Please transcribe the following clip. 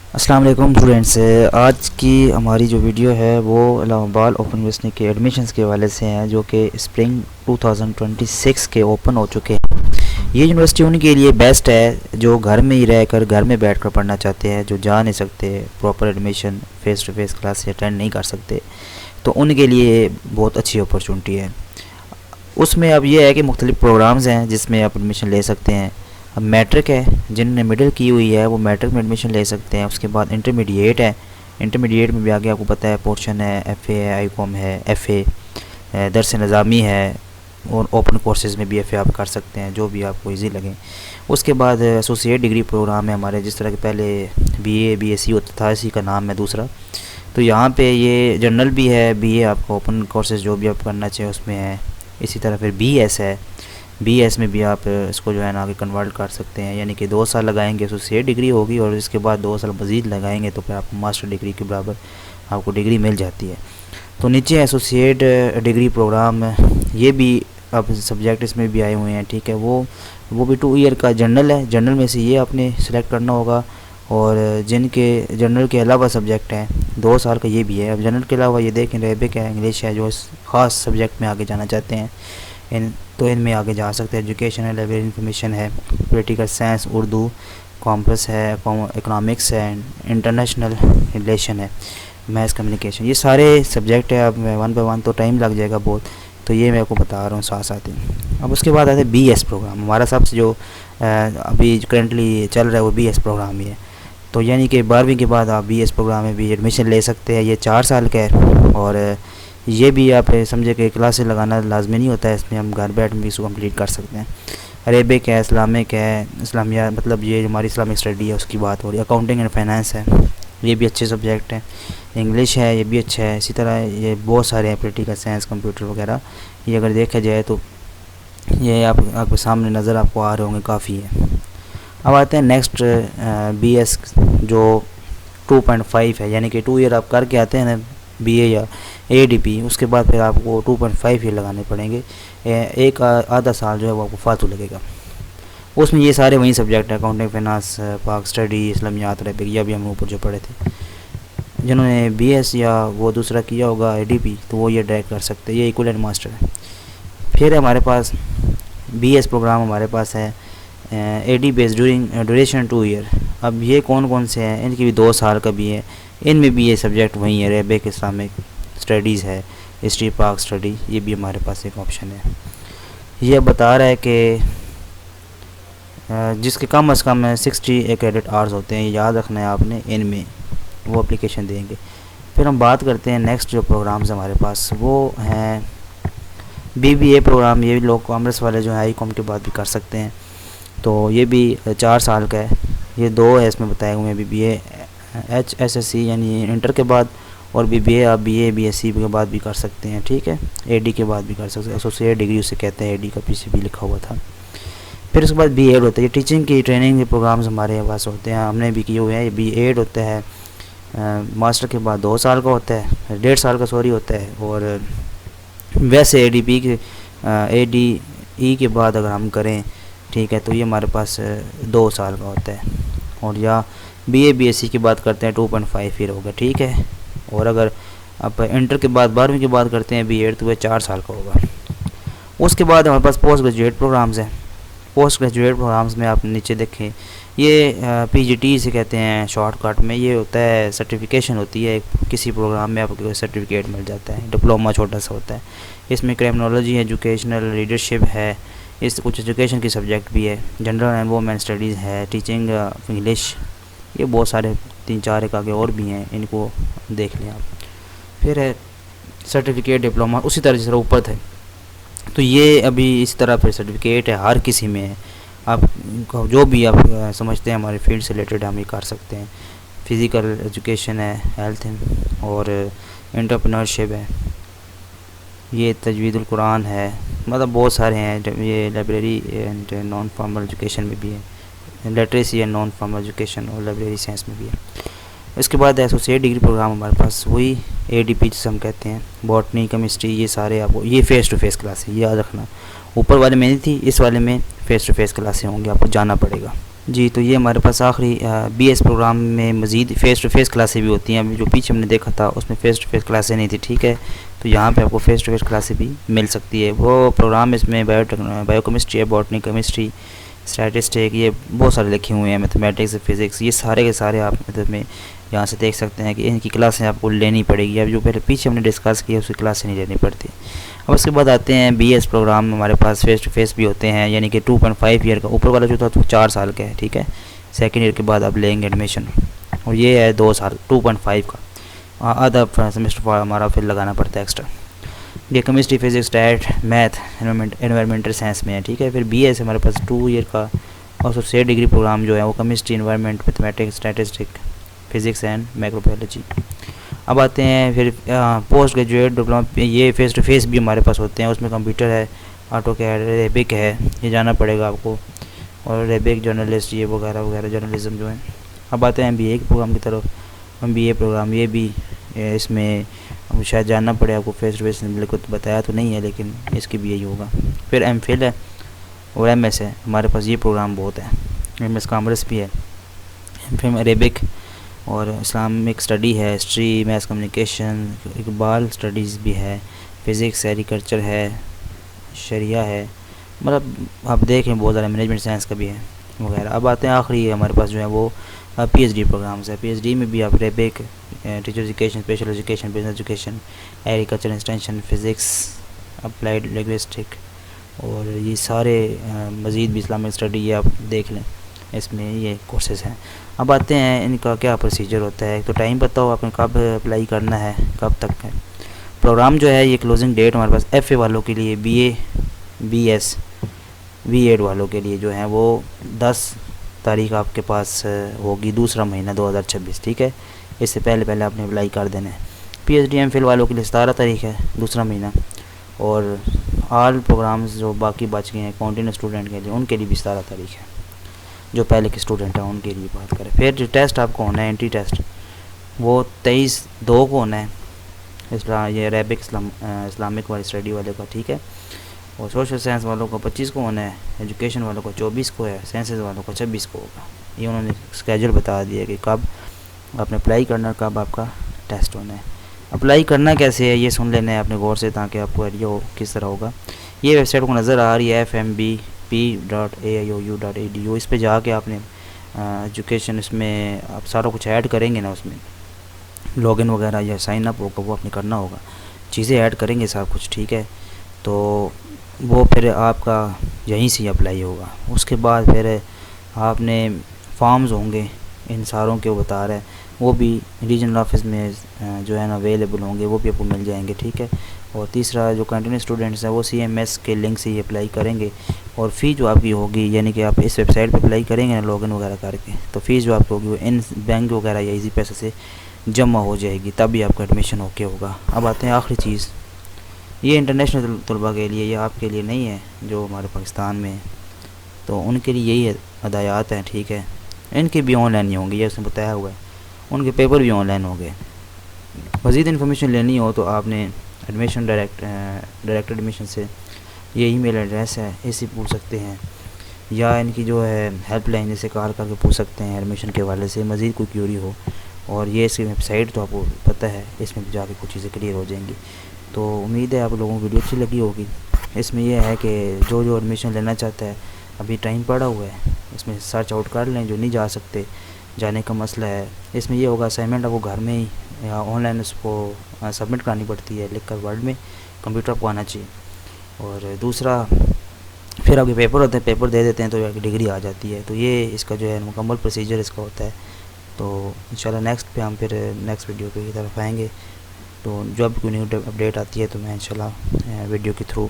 अस्सलाम वालेकुम स्टूडेंट्स। आज की हमारी जो वीडियो है वो इलाहाबाद ओपन यूनिवर्सिटी के एडमिशन्स के हवाले से हैं, जो कि स्प्रिंग 2026 के ओपन हो चुके हैं। ये यूनिवर्सिटी उनके लिए बेस्ट है जो घर में ही रहकर घर में बैठकर पढ़ना चाहते हैं, जो जा नहीं सकते, proper admission face to face class attend नहीं कर सकते, तो उनके लिए बहुत अच्छी अपॉर्चुनिटी है। उसमें अब ये है कि मुख्तलिफ़ प्रोग्राम्स हैं जिसमें आप एडमिशन ले सकते हैं। अब मैट्रिक है, जिनने मिडिल की हुई है वो मैट्रिक में एडमिशन ले सकते हैं। उसके बाद इंटरमीडिएट है, इंटरमीडिएट में भी आगे आपको पता है पोर्शन है, एफ़ए है, आईकॉम है, एफ़ए दरस निज़ामी है, और ओपन कोर्सेज़ में भी एफ़ए आप कर सकते हैं, जो भी आपको इजी लगे। उसके बाद एसोसिएट डिग्री प्रोग्राम है हमारे, जिस तरह के पहले बीए बीएससी होता था, इसी का नाम है दूसरा। तो यहाँ पे ये जनरल भी है, बीए आपको ओपन कोर्सेज़ जो भी आप करना चाहिए उसमें है। इसी तरह फिर बीएस है, बीएस में भी आप इसको जो है ना आगे कन्वर्ट कर सकते हैं, यानी कि 2 साल लगाएंगे एसोसिएट डिग्री होगी, और इसके बाद 2 साल मज़ीद लगाएंगे तो फिर आपको मास्टर डिग्री के बराबर आपको डिग्री मिल जाती है। तो नीचे एसोसिएट डिग्री प्रोग्राम, ये भी अब सब्जेक्ट इसमें भी आए हुए हैं, ठीक है। वो भी 2 ईयर का जनरल है, जनरल में से ये आपने सेलेक्ट करना होगा, और जिनके जनरल के अलावा सब्जेक्ट हैं 2 साल का ये भी है। अब जनरल के अलावा ये देखें, अरेबिक है, इंग्लिश है, जो ख़ास सब्जेक्ट में आगे जाना चाहते हैं तो इनमें आगे जा सकते हैं। एजुकेशन है, लाइब्रेरी इंफॉर्मेशन है, पॉलिटिकल साइंस, उर्दू, कॉमर्स है, इकोनॉमिक्स है, इंटरनेशनल रिलेशन है, मैथ्स कम्युनिकेशन, ये सारे सब्जेक्ट है। अब 1 बाय 1 तो टाइम लग जाएगा बहुत, तो ये मैं आपको बता रहा हूँ साथ साथ ही। अब उसके बाद आते हैं बीएस प्रोग्राम। हमारा सबसे जो अभी करंटली चल रहा है वो बीएस प्रोग्राम ही है। तो यानी कि 12वीं के बाद आप बीएस प्रोग्राम में भी एडमिशन ले सकते हैं। ये 4 साल का है, और ये भी आप समझे कि क्लासेस लगाना लाजमी नहीं होता है, इसमें हम घर बैठ भी इसको कंप्लीट कर सकते हैं। अरेबिक है, इस्लामिक है, इस्लामिया मतलब ये हमारी इस्लामिक स्टडी है उसकी बात हो रही है। अकाउंटिंग एंड फाइनेंस है, ये भी अच्छे सब्जेक्ट हैं। इंग्लिश है, ये भी अच्छा है। इसी तरह ये बहुत सारे हैं, पॉलिटिकल साइंस, कंप्यूटर वगैरह, ये अगर देखा जाए तो ये आपके सामने नज़र आपको आ रहे होंगे, काफ़ी है। अब आते हैं नेक्स्ट बीएस जो 2.5 है, यानी कि 2 ईयर आप करके आते हैं ना बीए या एडीपी, उसके बाद फिर आपको 2.5 ईयर लगाने पड़ेंगे। एक आधा साल जो है वो आपको फालतू लगेगा। उसमें ये सारे वही सब्जेक्ट हैं, अकाउंटिंग, फाइनेंस, पाक स्टडी, इस्लामियात, अरबिक, या भी हम ऊपर जो पढ़े थे। जिन्होंने बीएस या वो दूसरा किया होगा एडीपी, तो वो ये डायरेक्ट कर सकते हैं, ये इक्विवेलेंट मास्टर है। फिर हमारे पास बीएस प्रोग्राम हमारे पास है एडी बेस ड्यूरेशन 2 ईयर। अब ये कौन कौन से हैं, इनकी भी 2 साल का भी है। इनमें भी ये सब्जेक्ट वही है, अरेबिक, इस्लामिक स्टडीज़ है, हिस्ट्री, पाक स्टडी, ये भी हमारे पास एक ऑप्शन है। ये बता रहा है कि जिसके कम अज़ कम 60 क्रेडिट आवर्स होते हैं, याद रखना है आपने, इनमें वो एप्लीकेशन देंगे। फिर हम बात करते हैं नेक्स्ट जो प्रोग्राम्स हमारे पास, वो हैं बीबीए प्रोग्राम। ये भी लोग कॉमर्स वाले जो है आईकॉम के बाद भी कर सकते हैं, तो ये भी 4 साल का है। ये 2 है इसमें बताए हुए हैं, बीबीए HSSC यानी इंटर के बाद, और बीबीए आप बीए बीएससी के बाद भी कर सकते हैं, ठीक है। एडी के बाद भी कर सकते हैं, एसोसिएट डिग्री उसे कहते हैं, एडी का पीछे भी लिखा हुआ था। फिर उसके बाद बीएड होता है, ये टीचिंग की ट्रेनिंग के प्रोग्राम्स हमारे पास होते हैं, हमने भी किए हुए हैं। बीएड होता है, मास्टर के बाद 2 साल का होता है, 1.5 साल का सॉरी होता है। और वैसे एडीपी के एडीई के बाद अगर हम करें, ठीक है, तो ये हमारे पास 2 साल का होता है। और या बीए बीएससी की बात करते हैं 2.5 ईयर होगा, ठीक है। और अगर आप इंटर के बाद 12वीं के बाद करते हैं बीएड, तो वह 4 साल का होगा। उसके बाद हमारे पास पोस्ट ग्रेजुएट प्रोग्राम्स हैं। पोस्ट ग्रेजुएट प्रोग्राम्स में आप नीचे देखें, ये पीजीटी से कहते हैं शॉर्टकट में। ये होता है सर्टिफिकेशन होती है, किसी प्रोग्राम में आपको सर्टिफिकेट मिल जाता है, डिप्लोमा छोटा सा होता है। इसमें क्रिमिनोलॉजी, एजुकेशनल लीडरशिप है, इस कुछ एजुकेशन की सब्जेक्ट भी है, जनरल एंड वुमेन स्टडीज़ है, टीचिंग इंग्लिश, ये बहुत सारे 3-4 एक आगे और भी हैं, इनको देख लें आप। फिर है सर्टिफिकेट डिप्लोमा, उसी तरह जिस तरह ऊपर थे, तो ये अभी इस तरह फिर सर्टिफिकेट है, हर किसी में है। आप जो भी आप समझते हैं हमारे फील्ड से रिलेटेड हम ये कर सकते हैं। फ़िज़िकल एजुकेशन है, हेल्थ और एंटरप्रेन्योरशिप है, ये तजवीदुल कुरान है, मतलब बहुत सारे हैं। ये library and non formal education में भी है, literacy and non formal education, और लाइब्रेरी साइंस में भी है। इसके बाद एसोसिएट डिग्री प्रोग्राम हमारे पास वही एडीपी जिसे हम कहते हैं, बॉटनी, केमिस्ट्री, ये सारे आपको, ये फ़ेस टू फेस क्लास है, याद रखना। ऊपर वाले में नहीं थी, इस वाले में फ़ेस टू फेस क्लासें होंगी, आपको जाना पड़ेगा। जी, तो ये हमारे पास आखिरी बीएस प्रोग्राम में मज़ीद फ़ेस टू फ़ेस क्लासें भी होती हैं। अभी जो पीछे हमने देखा था उसमें फ़ेस टू फ़ेस क्लासें नहीं थी, ठीक है। तो यहाँ पे आपको फ़ेस टू फ़ेस क्लासें भी मिल सकती है। वो प्रोग्राम इसमें बायोकेमिस्ट्री है, बॉटनी, केमिस्ट्री, स्टैटिस्टिक, ये बहुत सारे लिखे हुए हैं, मैथमेटिक्स, फिज़िक्स, ये सारे के सारे आप मतलब में यहाँ से देख सकते हैं कि इनकी क्लासें आपको लेनी पड़ेगी। अब जो पहले पीछे हमने डिस्कस किया उसकी क्लासें नहीं लेनी पड़ती। अब उसके बाद आते हैं बीएस प्रोग्राम, हमारे पास फ़ेस टू फ़ेस भी होते हैं, यानी कि 2.5 ईयर का। ऊपर वाला जो था वो 4 साल का है, ठीक है। सेकेंड ईयर के बाद आप लेंगे एडमिशन, और ये है 2 साल 2.5 का। आधा सेमेस्टर हमारा फिर लगाना पड़ता है एक्स्ट्रा। ये chemistry, physics, stat, math, environmental science में है, ठीक है। फिर बीएस हमारे पास 2 ईयर का और सबसे डिग्री प्रोग्राम जो है वो chemistry, environment, mathematics, statistic, physics and microbiology. अब आते हैं फिर पोस्ट ग्रेजुएट डिप्लोमा, ये फ़ेस टू फेस भी हमारे पास होते हैं। उसमें कंप्यूटर है, ऑटोकैड, रेबिक है, ये जाना पड़ेगा आपको, और रेबिक, जर्नलिस्ट, ये वगैरह वगैरह जर्नलिज्म जो है। अब आते हैं एमबीए के प्रोग्राम की तरफ। एमबीए प्रोग्राम ये भी इसमें अब शायद जानना पड़े आपको, फेस टू फेस मेरे को तो बताया तो नहीं है, लेकिन इसकी भी यही होगा। फिर एमफिल है और एमएस है, हमारे पास ये प्रोग्राम बहुत है। एमएस कॉमर्स भी है, एमफिल में अरेबिक और इस्लामिक स्टडी है, history, maths communication, Iqbal studies भी है, फ़िज़िक्स, एग्रीकल्चर है, शरिया है, मतलब आप देखें बहुत ज़्यादा, मैनेजमेंट साइंस का भी है वगैरह। अब आते हैं आखिरी हमारे पास जो है वो पीएचडी प्रोग्राम्स है। पीएचडी में भी आप रेबिक, teacher education, special education, business education, agriculture extension, physics, applied linguistic, और ये सारे मज़ीद भी इस्लामिक स्टडी, ये आप देख लें, इसमें ये कोर्सेज़ हैं। अब आते हैं इनका क्या प्रोसीजर होता है। तो टाइम बताओ आपने कब अप्लाई करना है, कब तक है प्रोग्राम जो है। ये क्लोजिंग डेट हमारे पास एफ़ए वालों के लिए, बीए, बीएस, बीएड वालों के लिए जो है वो 10 तारीख आपके पास होगी, दूसरा महीना 2026, ठीक है। इससे पहले पहले आपने अप्लाई कर देना है। पीएचडी एमफिल वालों के लिए 17 तारीख है, दूसरा महीना। और ऑल प्रोग्राम्स जो बाकी बच गए हैं कॉन्टिन्यू स्टूडेंट के लिए, उनके लिए भी 17 तारीख है, जो पहले के स्टूडेंट हैं उनके लिए बात करें। फिर जो टेस्ट आपको होना है, एंट्री टेस्ट, वो 23/2 को होना है। ये अरेबिक इस्लामिक वाली स्टडी वाले का, ठीक है। और सोशल साइंस वालों को 25 को होना है, एजुकेशन वालों को 24 को है, साइंसेज वालों को 26 को होगा। ये उन्होंने स्केड्यूल बता दिया कि कब आपने अप्लाई करना है, कब आपका टेस्ट होना है। अप्लाई करना कैसे है ये सुन लेना है आपने गौर से, ताकि आपको आइडिया हो किस तरह होगा। ये वेबसाइट को नज़र आ रही है fmbp.aou.edu, इस पर जाके आपने एजुकेशन, इसमें आप सारा कुछ ऐड करेंगे ना, उसमें लॉगिन वगैरह या साइन अप होगा वो आपने करना होगा, चीज़ें ऐड करेंगे सब कुछ, ठीक है। तो वो फिर आपका यहीं से अप्लाई होगा। उसके बाद फिर आपने फॉर्म्स होंगे, इन सारों के वो बता रहे हैं, वो भी रीजनल ऑफिस में जो है ना अवेलेबल होंगे, वो भी आपको मिल जाएंगे, ठीक है। और तीसरा जो कंटिन्यू स्टूडेंट्स हैं वो सीएमएस के लिंक से ही अप्लाई करेंगे, और फ़ी जो आपकी होगी, यानी कि आप इस वेबसाइट पे अप्लाई करेंगे ना लॉगिन वगैरह करके, तो फ़ीस जो आपकी होगी वो इन बैंक वगैरह या इजी पैसे से जमा हो जाएगी, तभी आपका एडमिशन ओके होगा। अब आते हैं आखिरी चीज़, ये इंटरनेशनल तलबा के लिए, ये आपके लिए नहीं है जो हमारे पाकिस्तान में है, तो उनके लिए यही हदायत हैं, ठीक है। इनके भी ऑनलाइन ही होंगे, ये उसने बताया हुआ है, उनके पेपर भी ऑनलाइन होंगे। मज़ीद इन्फॉर्मेशन लेनी हो तो आपने एडमिशन डायरेक्ट एडमिशन से, ये ईमेल एड्रेस है, इसे पूछ सकते हैं, या इनकी जो है हेल्पलाइन, इसे कॉल करके पूछ सकते हैं एडमिशन के हवाले से मज़ीद कोई क्यूरी हो। और ये इसकी वेबसाइट तो आपको पता है, इसमें भी जाके कुछ चीज़ें क्लियर हो जाएंगी। तो उम्मीद है आप लोगों को वीडियो अच्छी लगी होगी। इसमें यह है कि जो एडमिशन लेना चाहता है, अभी टाइम पड़ा हुआ है, इसमें सर्च आउट कर लें। जो नहीं जा सकते, जाने का मसला है, इसमें ये होगा असाइनमेंट आपको घर में ही या ऑनलाइन उसको सबमिट करनी पड़ती है, लिख कर वर्ड में, कंप्यूटर आपको आना चाहिए। और दूसरा फिर आपके पेपर होते हैं, पेपर दे देते हैं तो आपकी डिग्री आ जाती है। तो ये इसका जो है मुकम्मल प्रोसीजर इसका होता है। तो इंशाल्लाह नेक्स्ट पे हम फिर नेक्स्ट वीडियो की तरफ आएंगे। तो जब कोई न्यू अपडेट आती है तो मैं इंशाल्लाह वीडियो के थ्रू